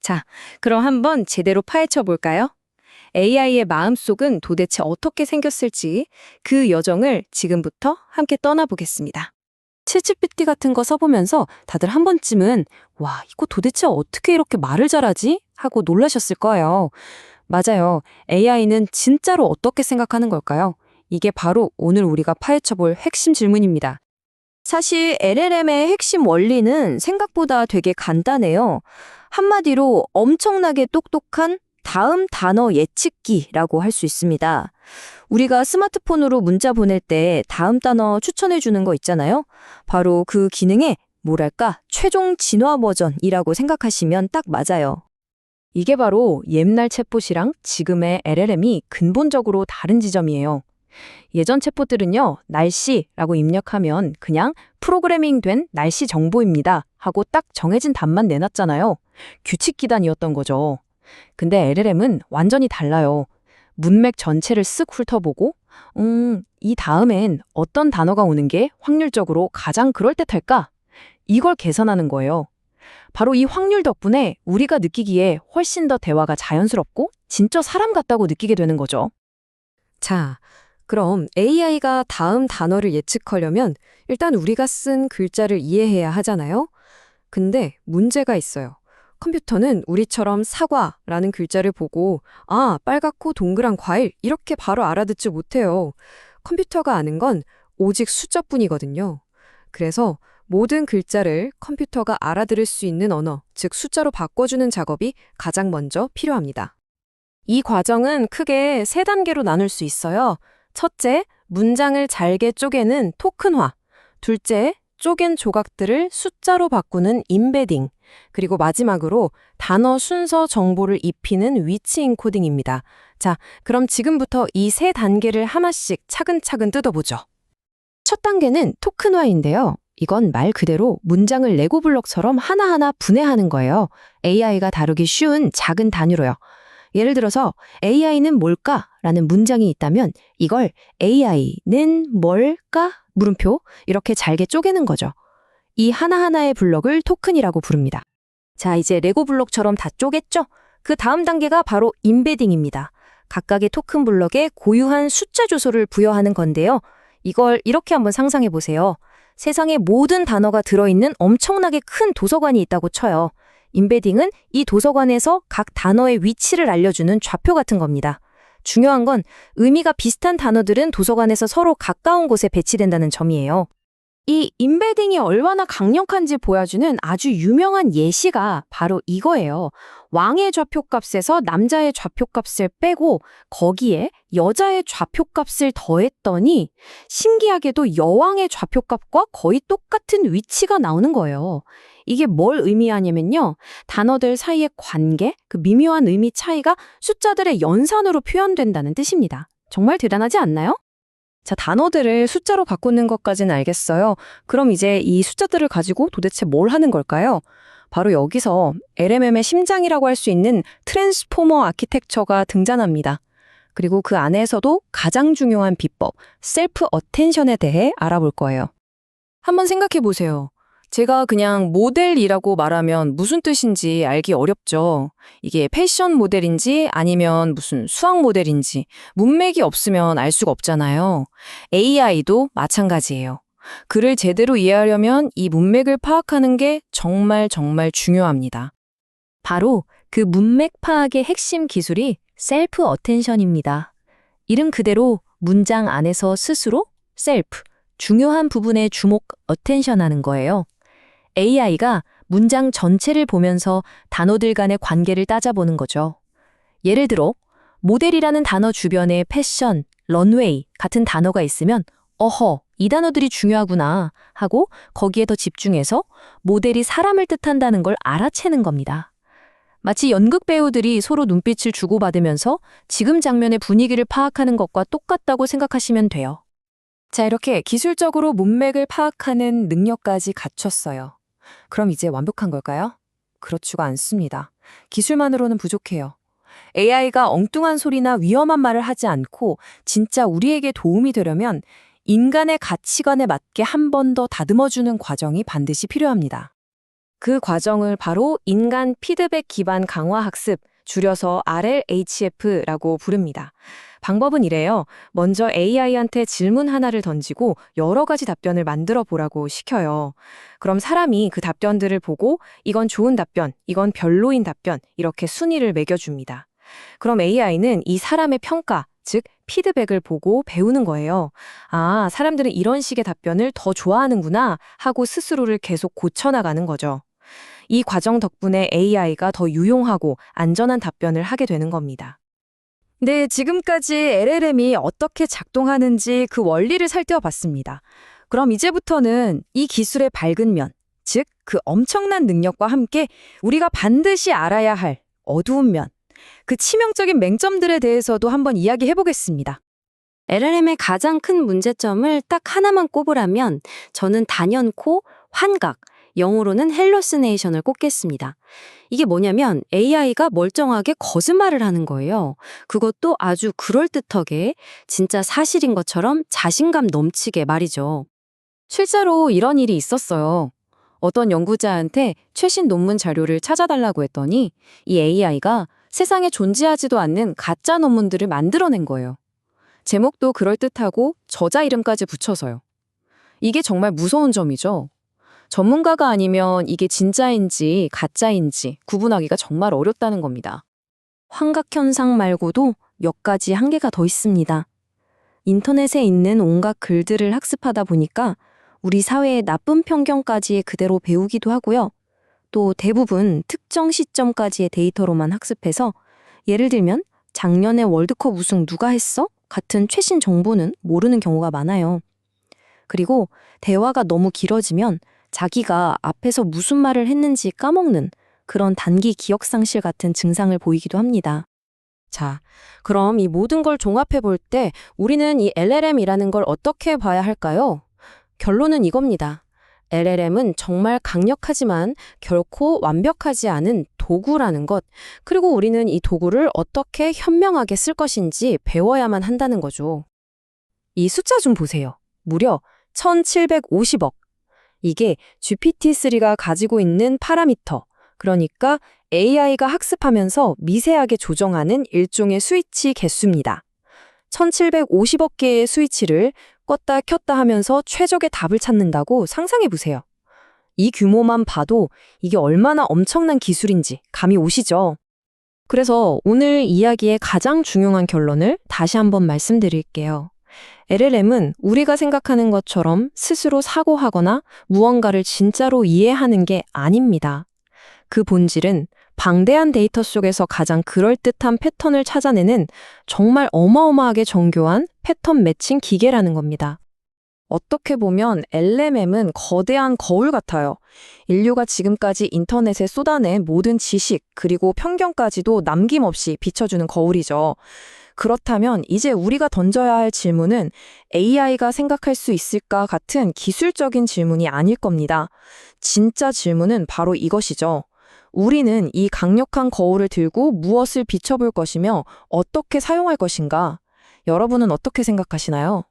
자, 그럼 한번 제대로 파헤쳐 볼까요? AI의 마음속은 도대체 어떻게 생겼을지 그 여정을 지금부터 함께 떠나보겠습니다. 챗GPT 같은 거 써보면서 다들 한 번쯤은 와, 이거 도대체 어떻게 이렇게 말을 잘하지? 하고 놀라셨을 거예요. 맞아요. AI는 진짜로 어떻게 생각하는 걸까요? 이게 바로 오늘 우리가 파헤쳐볼 핵심 질문입니다. 사실 LLM의 핵심 원리는 생각보다 되게 간단해요. 한마디로 엄청나게 똑똑한 다음 단어 예측기라고 할 수 있습니다. 우리가 스마트폰으로 문자 보낼 때 다음 단어 추천해 주는 거 있잖아요. 바로 그 기능의 뭐랄까 최종 진화 버전이라고 생각하시면 딱 맞아요. 이게 바로 옛날 챗봇이랑 지금의 LLM이 근본적으로 다른 지점이에요. 예전 챗봇들은요, 날씨라고 입력하면 그냥 프로그래밍된 날씨 정보입니다 하고 딱 정해진 답만 내놨잖아요. 규칙 기단이었던 거죠. 근데 LLM은 완전히 달라요. 문맥 전체를 쓱 훑어보고, 이 다음엔 어떤 단어가 오는 게 확률적으로 가장 그럴듯할까? 이걸 계산하는 거예요. 바로 이 확률 덕분에 우리가 느끼기에 훨씬 더 대화가 자연스럽고 진짜 사람 같다고 느끼게 되는 거죠. 자, 그럼 AI가 다음 단어를 예측하려면 일단 우리가 쓴 글자를 이해해야 하잖아요? 근데 문제가 있어요. 컴퓨터는 우리처럼 사과라는 글자를 보고 빨갛고 동그란 과일 이렇게 바로 알아듣지 못해요. 컴퓨터가 아는 건 오직 숫자뿐이거든요. 그래서 모든 글자를 컴퓨터가 알아들을 수 있는 언어, 즉 숫자로 바꿔주는 작업이 가장 먼저 필요합니다. 이 과정은 크게 3단계로 나눌 수 있어요. 첫째, 문장을 잘게 쪼개는 토큰화. 둘째, 쪼갠 조각들을 숫자로 바꾸는 임베딩. 그리고 마지막으로 단어 순서 정보를 입히는 위치 인코딩입니다. 자, 그럼 지금부터 이 3단계를 하나씩 차근차근 뜯어보죠. 첫 단계는 토큰화인데요. 이건 말 그대로 문장을 레고 블록처럼 하나하나 분해하는 거예요. AI가 다루기 쉬운 작은 단위로요. 예를 들어서 AI는 뭘까? 라는 문장이 있다면 이걸 AI는 뭘까? 물음표 이렇게 잘게 쪼개는 거죠. 이 하나하나의 블록을 토큰이라고 부릅니다. 자, 이제 레고 블록처럼 다 쪼갰죠? 그 다음 단계가 바로 임베딩입니다. 각각의 토큰 블록에 고유한 숫자 주소를 부여하는 건데요. 이걸 이렇게 한번 상상해 보세요. 세상의 모든 단어가 들어있는 엄청나게 큰 도서관이 있다고 쳐요. 임베딩은 이 도서관에서 각 단어의 위치를 알려주는 좌표 같은 겁니다. 중요한 건 의미가 비슷한 단어들은 도서관에서 서로 가까운 곳에 배치된다는 점이에요. 이 임베딩이 얼마나 강력한지 보여주는 아주 유명한 예시가 바로 이거예요. 왕의 좌표값에서 남자의 좌표값을 빼고 거기에 여자의 좌표값을 더했더니 신기하게도 여왕의 좌표값과 거의 똑같은 위치가 나오는 거예요. 이게 뭘 의미하냐면요. 단어들 사이의 관계, 그 미묘한 의미 차이가 숫자들의 연산으로 표현된다는 뜻입니다. 정말 대단하지 않나요? 자, 단어들을 숫자로 바꾸는 것까지는 알겠어요. 그럼 이제 이 숫자들을 가지고 도대체 뭘 하는 걸까요? 바로 여기서 LMM의 심장이라고 할 수 있는 트랜스포머 아키텍처가 등장합니다. 그리고 그 안에서도 가장 중요한 비법, 셀프 어텐션에 대해 알아볼 거예요. 한번 생각해 보세요. 제가 그냥 모델이라고 말하면 무슨 뜻인지 알기 어렵죠. 이게 패션 모델인지 아니면 무슨 수학 모델인지 문맥이 없으면 알 수가 없잖아요. AI도 마찬가지예요. 글을 제대로 이해하려면 이 문맥을 파악하는 게 정말 중요합니다. 바로 그 문맥 파악의 핵심 기술이 셀프 어텐션입니다. 이름 그대로 문장 안에서 스스로 셀프, 중요한 부분에 주목, 어텐션 하는 거예요. AI가 문장 전체를 보면서 단어들 간의 관계를 따져보는 거죠. 예를 들어 모델이라는 단어 주변에 패션, 런웨이 같은 단어가 있으면 이 단어들이 중요하구나 하고 거기에 더 집중해서 모델이 사람을 뜻한다는 걸 알아채는 겁니다. 마치 연극 배우들이 서로 눈빛을 주고받으면서 지금 장면의 분위기를 파악하는 것과 똑같다고 생각하시면 돼요. 자, 이렇게 기술적으로 문맥을 파악하는 능력까지 갖췄어요. 그럼 이제 완벽한 걸까요? 그렇지가 않습니다. 기술만으로는 부족해요. AI가 엉뚱한 소리나 위험한 말을 하지 않고 진짜 우리에게 도움이 되려면 인간의 가치관에 맞게 한 번 더 다듬어주는 과정이 반드시 필요합니다. 그 과정을 바로 인간 피드백 기반 강화 학습, 줄여서 RLHF라고 부릅니다. 방법은 이래요. 먼저 AI한테 질문 하나를 던지고 여러 가지 답변을 만들어 보라고 시켜요. 그럼 사람이 그 답변들을 보고 이건 좋은 답변, 이건 별로인 답변, 이렇게 순위를 매겨줍니다. 그럼 AI는 이 사람의 평가, 즉 피드백을 보고 배우는 거예요. 아, 사람들은 이런 식의 답변을 더 좋아하는구나 하고 스스로를 계속 고쳐나가는 거죠. 이 과정 덕분에 AI가 더 유용하고 안전한 답변을 하게 되는 겁니다. 네, 지금까지 LLM이 어떻게 작동하는지 그 원리를 살펴봤습니다. 그럼 이제부터는 이 기술의 밝은 면, 즉 그 엄청난 능력과 함께 우리가 반드시 알아야 할 어두운 면, 그 치명적인 맹점들에 대해서도 한번 이야기해 보겠습니다. LLM의 가장 큰 문제점을 딱 하나만 꼽으라면 저는 단연코 환각, 영어로는 헬로시네이션을 꼽겠습니다. 이게 뭐냐면 AI가 멀쩡하게 거짓말을 하는 거예요. 그것도 아주 그럴듯하게 진짜 사실인 것처럼 자신감 넘치게 말이죠. 실제로 이런 일이 있었어요. 어떤 연구자한테 최신 논문 자료를 찾아달라고 했더니 이 AI가 세상에 존재하지도 않는 가짜 논문들을 만들어낸 거예요. 제목도 그럴듯하고 저자 이름까지 붙여서요. 이게 정말 무서운 점이죠. 전문가가 아니면 이게 진짜인지 가짜인지 구분하기가 정말 어렵다는 겁니다. 환각 현상 말고도 몇 가지 한계가 더 있습니다. 인터넷에 있는 온갖 글들을 학습하다 보니까 우리 사회의 나쁜 편견까지 그대로 배우기도 하고요. 또 대부분 특정 시점까지의 데이터로만 학습해서 예를 들면 작년에 월드컵 우승 누가 했어? 같은 최신 정보는 모르는 경우가 많아요. 그리고 대화가 너무 길어지면 자기가 앞에서 무슨 말을 했는지 까먹는 그런 단기 기억 상실 같은 증상을 보이기도 합니다. 자, 그럼 이 모든 걸 종합해 볼 때 우리는 이 LLM이라는 걸 어떻게 봐야 할까요? 결론은 이겁니다. LLM은 정말 강력하지만 결코 완벽하지 않은 도구라는 것, 그리고 우리는 이 도구를 어떻게 현명하게 쓸 것인지 배워야만 한다는 거죠. 이 숫자 좀 보세요. 무려 1750억. 이게 GPT-3가 가지고 있는 파라미터, 그러니까 AI가 학습하면서 미세하게 조정하는 일종의 스위치 개수입니다. 1750억 개의 스위치를 껐다 켰다 하면서 최적의 답을 찾는다고 상상해 보세요. 이 규모만 봐도 이게 얼마나 엄청난 기술인지 감이 오시죠? 그래서 오늘 이야기의 가장 중요한 결론을 다시 한번 말씀드릴게요. LLM은 우리가 생각하는 것처럼 스스로 사고하거나 무언가를 진짜로 이해하는 게 아닙니다. 그 본질은 방대한 데이터 속에서 가장 그럴듯한 패턴을 찾아내는 정말 어마어마하게 정교한 패턴 매칭 기계라는 겁니다. 어떻게 보면 LLM은 거대한 거울 같아요. 인류가 지금까지 인터넷에 쏟아낸 모든 지식 그리고 편견까지도 남김없이 비춰주는 거울이죠. 그렇다면 이제 우리가 던져야 할 질문은 AI가 생각할 수 있을까 같은 기술적인 질문이 아닐 겁니다. 진짜 질문은 바로 이것이죠. 우리는 이 강력한 거울을 들고 무엇을 비춰볼 것이며 어떻게 사용할 것인가? 여러분은 어떻게 생각하시나요?